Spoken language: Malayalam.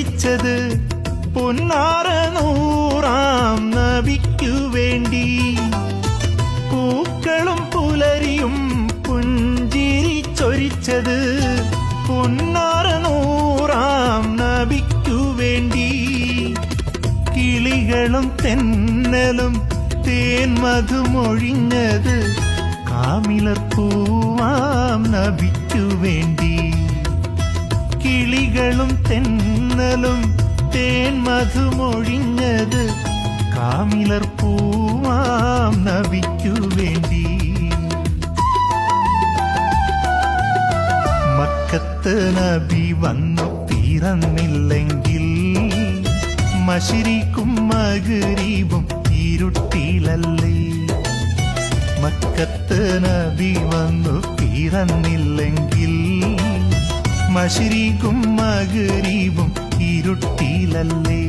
ചൊരിച്ചത് പൊന്നാര നൂറാം നബിക്കു വേണ്ടി. പൂക്കളും പുലരിയും പുഞ്ചിരി ചൊരിച്ചത് പൊന്നാര നൂറാം നബിക്കു വേണ്ടി. കിളികളും തെന്നലും തേൻമധുമൊഴിഞ്ഞത് കാമിലർപ്പൂവാം നബിക്കു വേണ്ടി. കിളികളും തെന്നലും തേൻമധുമൊഴിഞ്ഞത് കാമിലർപ്പൂവാം നബിക്കു വേണ്ടി. മക്കത്ത് നബി വന്നു പിറന്നില്ലെങ്കിൽ മശ്രിഖും മഗ്രിബും ഇരുട്ടിലല്ലേ. മക്കത്ത് നബി വന്നു പിറന്നില്ലെങ്കിൽ മശ്രിഖും മഗ്രിബും ഇരുട്ടിലല്ലേ.